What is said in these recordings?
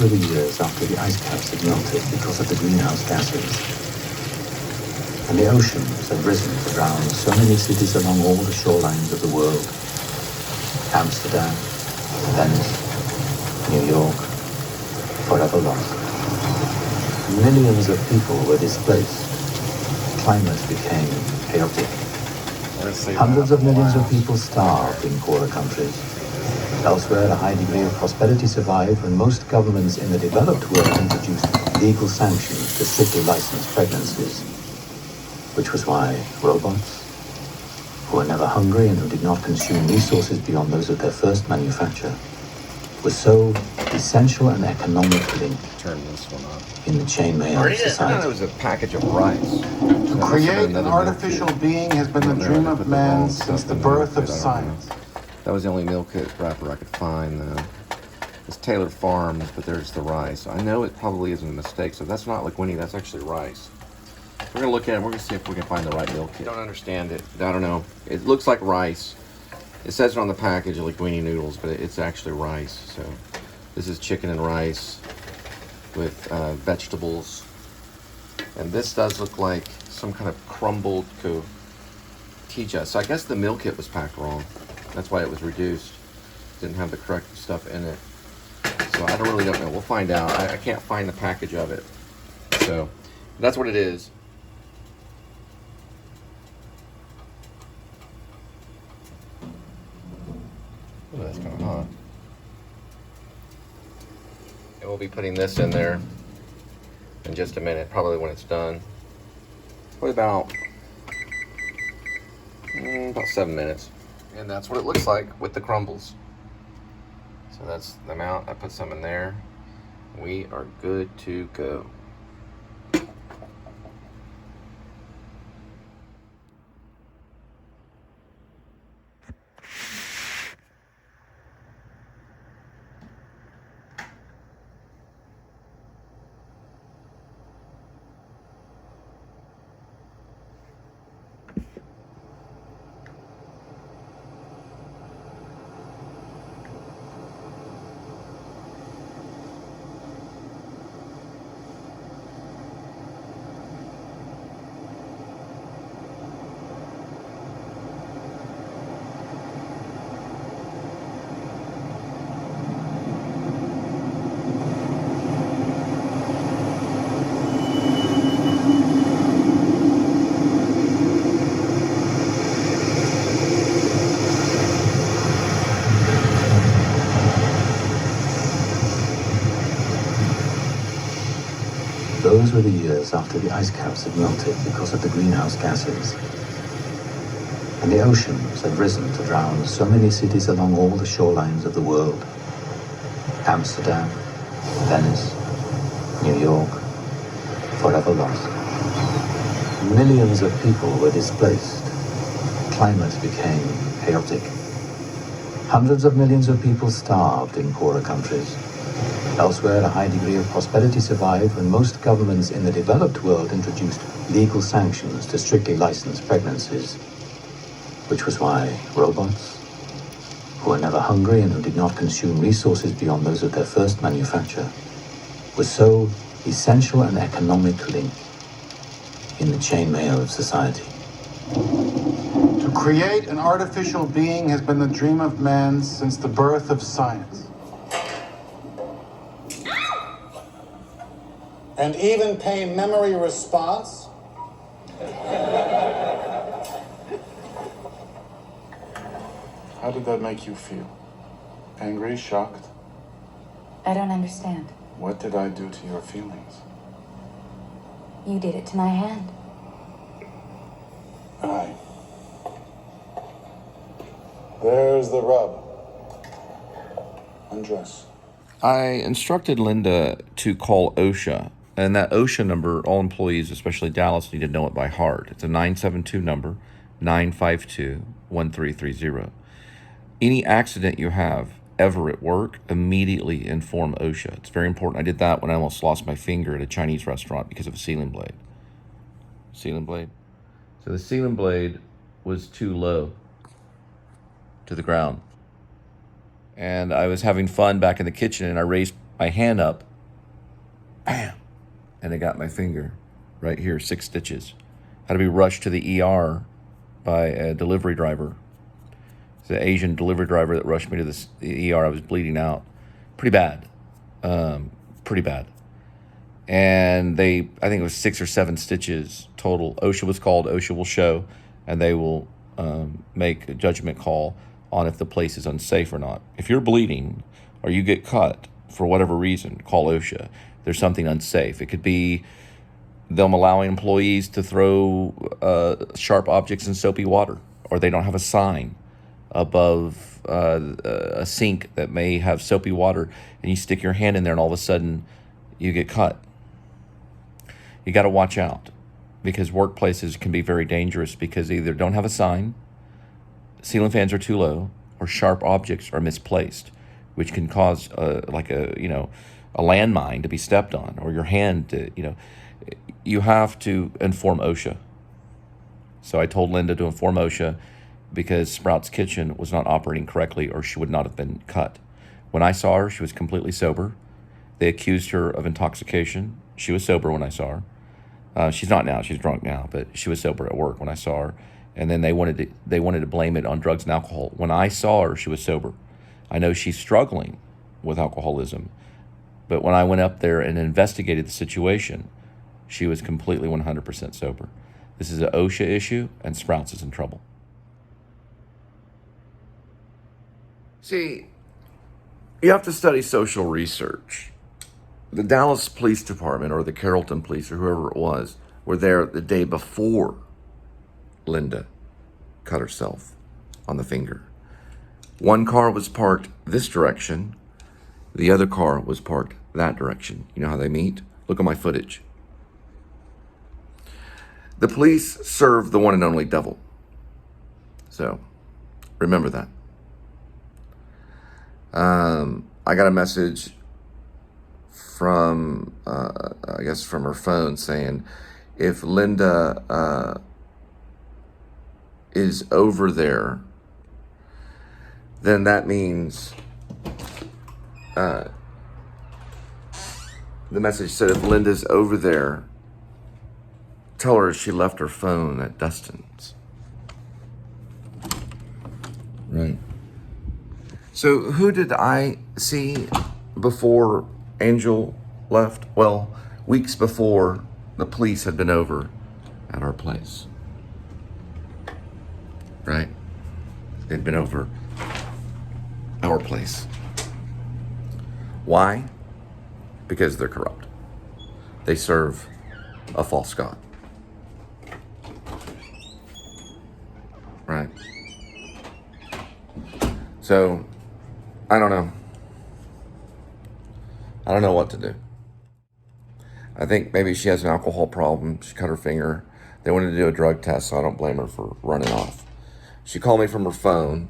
were the years after the ice caps had melted because of the greenhouse gases, and the oceans had risen to drown so many cities along all the shorelines of the world. Amsterdam, Venice, New York, forever lost. Millions of people were displaced. Climate became chaotic. Hundreds of millions of people starved in poorer countries. Elsewhere, a high degree of prosperity survived when most governments in the developed world introduced legal sanctions to strictly licensed pregnancies, which was why robots, who were never hungry and who did not consume resources beyond those of their first manufacture, were so essential and economically Turn this one on. in the chainmail of society. I thought it was a package of rice. To create an artificial being has been the dream of man since the birth of science. That was the only meal kit wrapper I could find, though. It's Taylor Farms, but there's the rice. I know it probably isn't a mistake, so that's not linguine, that's actually rice. We're going to look at it, we're going to see if we can find the right meal kit. I don't understand it. I don't know. It looks like rice. It says it on the package, linguine noodles, but it's actually rice. So this is chicken and rice with vegetables. And this does look like some kind of crumbled cotija. So I guess the meal kit was packed wrong. That's why it was reduced. Didn't have the correct stuff in it. So I don't know. We'll find out. I can't find the package of it. So that's what it is. Ooh, that's kind of hot. And we'll be putting this in there in just a minute, probably when it's done. What about 7 minutes. And that's what it looks like with the crumbles. So that's the amount. I put some in there. We are good to go. Those were the years after the ice caps had melted because of the greenhouse gases, and the oceans had risen to drown so many cities along all the shorelines of the world. Amsterdam, Venice, New York, forever lost. Millions of people were displaced. Climate became chaotic. Hundreds of millions of people starved in poorer countries. Elsewhere, a high degree of prosperity survived when most governments in the developed world introduced legal sanctions to strictly licensed pregnancies, which was why robots, who were never hungry and who did not consume resources beyond those of their first manufacture, were so essential and economically in the chainmail of society. To create an artificial being has been the dream of man since the birth of science. And even pay memory response? How did that make you feel? Angry, shocked? I don't understand. What did I do to your feelings? You did it to my hand. Aye. There's the rub. Undress. I instructed Linda to call OSHA, and that OSHA number, all employees, especially Dallas, need to know it by heart. It's a 972 number, 952-1330. Any accident you have ever at work, immediately inform OSHA. It's very important. I did that when I almost lost my finger at a Chinese restaurant because of a ceiling blade. Ceiling blade? So the ceiling blade was too low to the ground. And I was having fun back in the kitchen, and I raised my hand up bam, and it got my finger right here, 6 stitches. Had to be rushed to the ER by a delivery driver. It's an Asian delivery driver that rushed me to the ER. I was bleeding out pretty bad, pretty bad. And I think it was 6 or 7 stitches total. OSHA was called. OSHA will show, and they will make a judgment call on if the place is unsafe or not. If you're bleeding or you get cut for whatever reason, call OSHA. There's something unsafe. It could be them allowing employees to throw sharp objects in soapy water, or they don't have a sign above a sink that may have soapy water, and you stick your hand in there and all of a sudden you get cut. You got to watch out, because workplaces can be very dangerous because they either don't have a sign, ceiling fans are too low, or sharp objects are misplaced, which can cause a landmine to be stepped on, or your hand to, you have to inform OSHA. So I told Linda to inform OSHA because Sprout's Kitchen was not operating correctly, or she would not have been cut. When I saw her, she was completely sober. They accused her of intoxication. She was sober when I saw her. She's not now. She's drunk now, but she was sober at work when I saw her. And then they wanted to blame it on drugs and alcohol. When I saw her, she was sober. I know she's struggling with alcoholism, but when I went up there and investigated the situation, she was completely 100% sober. This is an OSHA issue, and Sprouts is in trouble. See, you have to study social research. The Dallas Police Department, or the Carrollton Police, or whoever it was, were there the day before Linda cut herself on the finger. One car was parked this direction. The other car was parked that direction. You know how they meet? Look at my footage. The police serve the one and only devil. So, remember that. I got a message from, from her phone saying, if Linda is over there, then that means, the message said, if Linda's over there, tell her she left her phone at Dustin's. Right. So who did I see before Angel left? Well, weeks before, the police had been over at our place. Right? They'd been over our place. Why? Because they're corrupt. They serve a false god. Right? So, I don't know. I don't know what to do. I think maybe she has an alcohol problem. She cut her finger. They wanted to do a drug test, so I don't blame her for running off. She called me from her phone.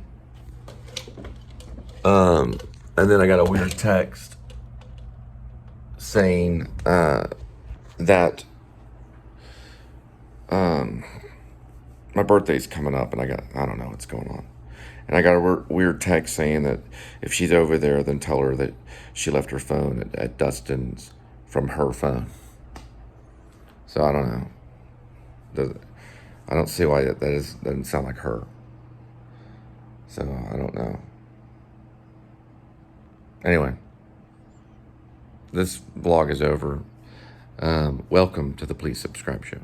And then I got a weird text saying that my birthday's coming up, and I don't know what's going on. And I got a weird text saying that if she's over there, then tell her that she left her phone at Dustin's from her phone. So I don't know. I don't see why doesn't sound like her. So I don't know. Anyway, this vlog is over. Welcome to the Please Subscribe Show.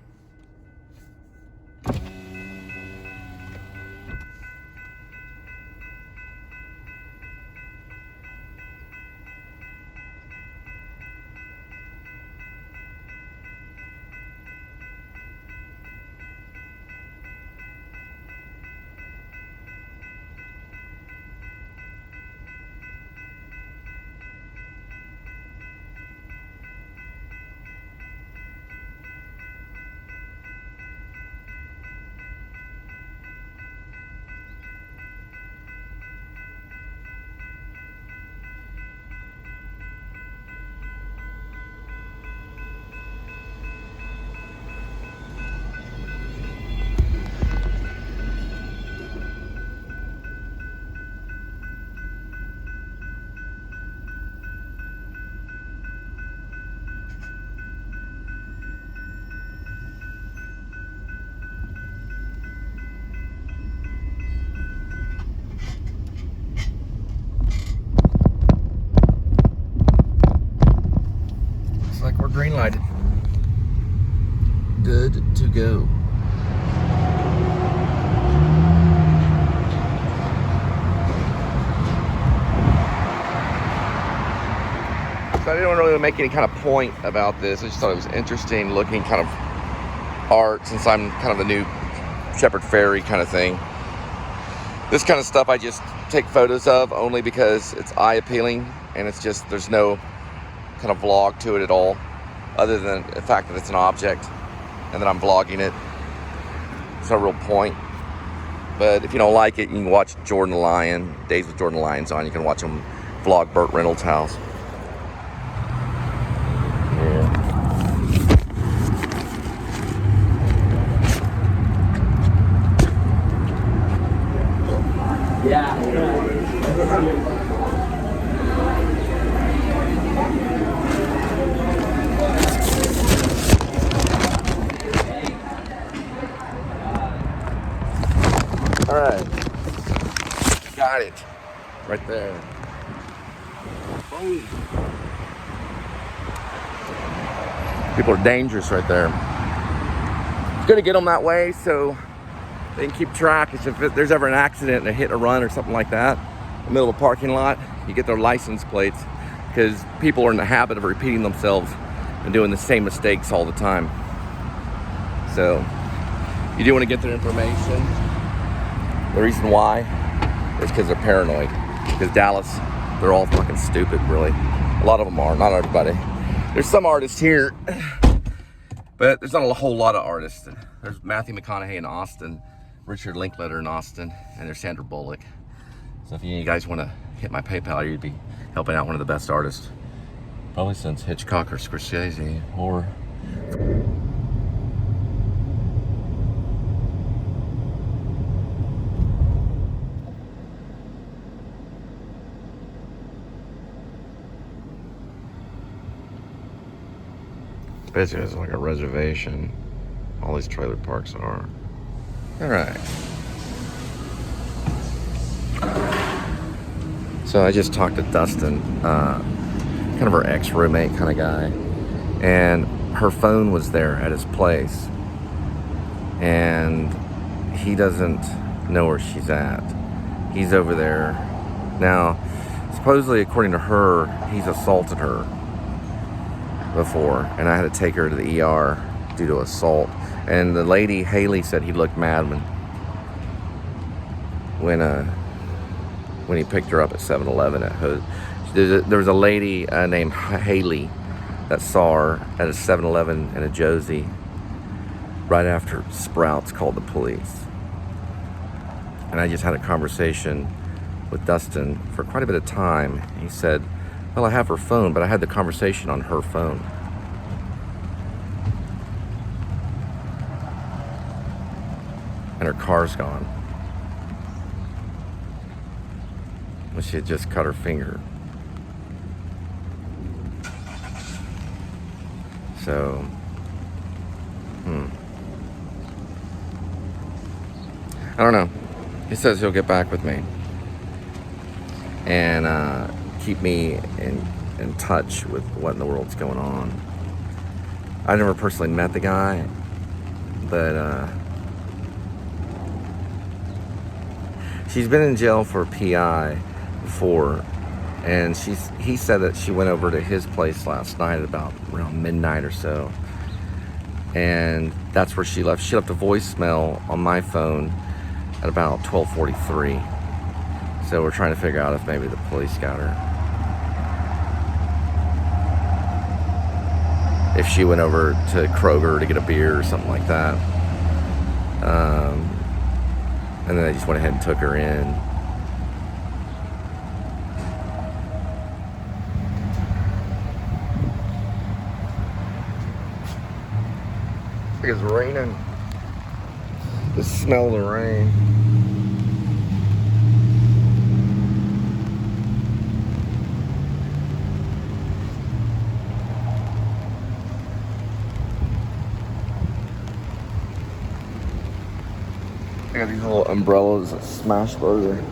good to go. So I didn't really make any kind of point about this. I just thought it was interesting looking kind of art, since I'm kind of the new Shepherd Ferry kind of thing. This kind of stuff I just take photos of only because it's eye appealing, and it's just, there's no kind of vlog to it at all, other than the fact that it's an object and that I'm vlogging it. It's no real point. But if you don't like it, you can watch Jordan the Lion, Days with Jordan the Lion's on. You can watch him vlog Burt Reynolds' house. All right, got it right there. Boom. People are dangerous right there. It's gonna get them that way so they can keep track. If there's ever an accident and a hit or run or something like that in the middle of a parking lot, you get their license plates, because people are in the habit of repeating themselves and doing the same mistakes all the time. So you do want to get their information. The reason why is because they're paranoid. Because Dallas, they're all fucking stupid, really. A lot of them are, not everybody. There's some artists here, but there's not a whole lot of artists. There's Matthew McConaughey in Austin, Richard Linklater in Austin, and there's Sandra Bullock. So if you guys want to hit my PayPal, you'd be helping out one of the best artists. Probably since Hitchcock or Scorsese, or... Basically, it's like a reservation. All these trailer parks are. All right. So I just talked to Dustin, kind of her ex-roommate kind of guy, and her phone was there at his place, and he doesn't know where she's at. He's over there. Now, supposedly, according to her, he's assaulted her before, and I had to take her to the ER due to assault. And the lady, Haley, said he looked mad when he picked her up at 7-Eleven at Hood. There was a lady named Haley that saw her at a 7-Eleven and a Josie right after Sprouts called the police. And I just had a conversation with Dustin for quite a bit of time. He said, well, I have her phone, but I had the conversation on her phone. And her car's gone. Well, she had just cut her finger. So, I don't know. He says he'll get back with me and keep me in touch with what in the world's going on. I never personally met the guy, but she's been in jail for PI before, and he said that she went over to his place last night at about around midnight or so, and that's where she left. She left a voicemail on my phone at about 12:43. So we're trying to figure out if maybe the police got her. If she went over to Kroger to get a beer or something like that. And then they just went ahead and took her in. I think it's raining. The smell of the rain. I got these little umbrellas at Smash Burger.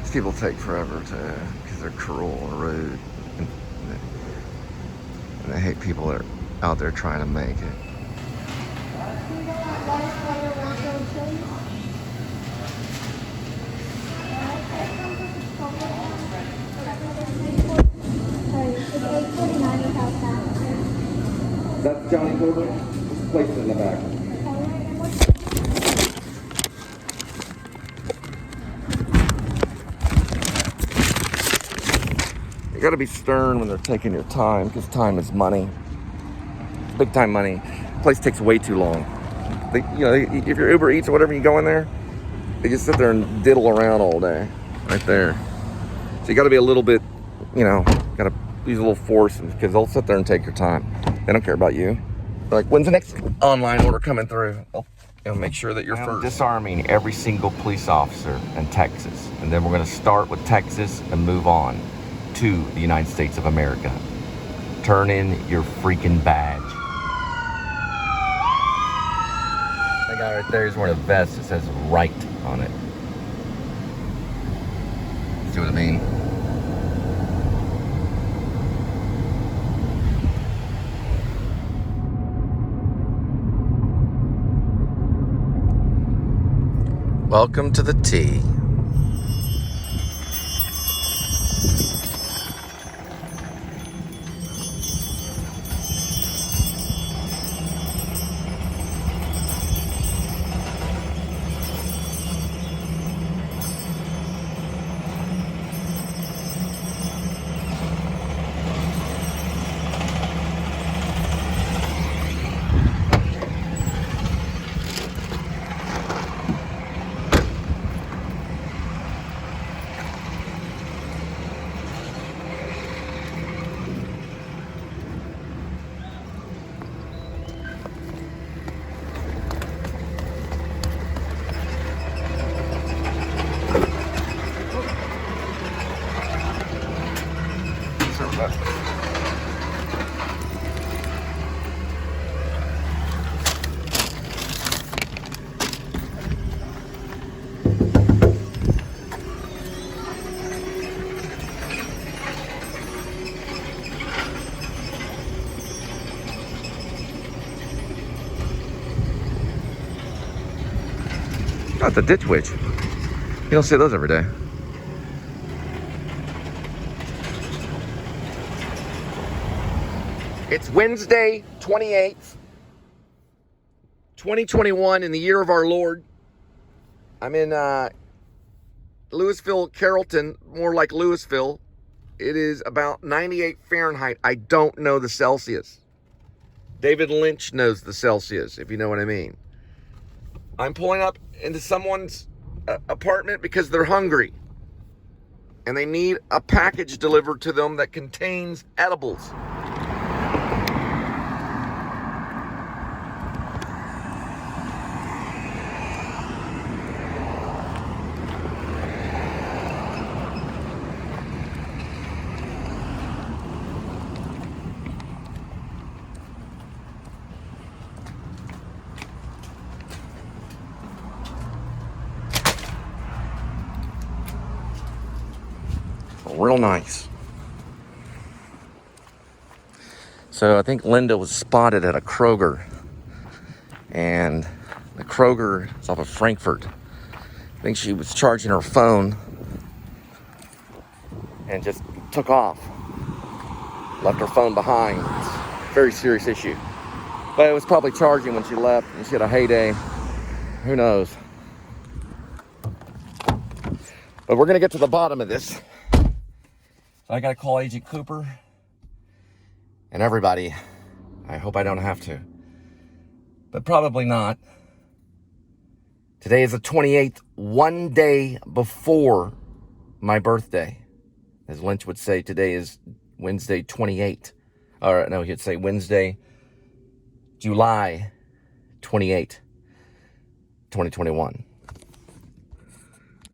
These people take forever to, because they're cruel or rude. And I hate people that are out there trying to make it. That's Johnny Corbin. Just place it in the back. You gotta be stern when they're taking your time, because time is money. Big time money. The place takes way too long. If you're Uber Eats or whatever, you go in there, they just sit there and diddle around all day. Right there. So you gotta be a little bit, gotta use a little force, because they'll sit there and take your time. They don't care about you. They're like, when's the next online order coming through? They'll make sure that you're first. Disarming every single police officer in Texas. And then we're gonna start with Texas and move on to the United States of America. Turn in your freaking badge. That guy right there is wearing a vest that says right on it. See what I mean? Welcome to the T. Got the ditch witch. You don't see those every day. It's Wednesday, 28th, 2021, in the year of our Lord. I'm in Louisville, Carrollton, more like Louisville. It is about 98 Fahrenheit. I don't know the Celsius. David Lynch knows the Celsius, if you know what I mean. I'm pulling up into someone's apartment because they're hungry. And they need a package delivered to them that contains edibles. Real nice. So I think Linda was spotted at a Kroger, and the Kroger is off of Frankfurt. I think she was charging her phone and just took off, left her phone behind. It's a very serious issue, but it was probably charging when she left, and she had a heyday. Who knows? But we're gonna get to the bottom of this. So I gotta call Agent Cooper and everybody. I hope I don't have to, but probably not. Today is the 28th, one day before my birthday. As Lynch would say, today is Wednesday 28. Or no, he'd say Wednesday, July 28, 2021.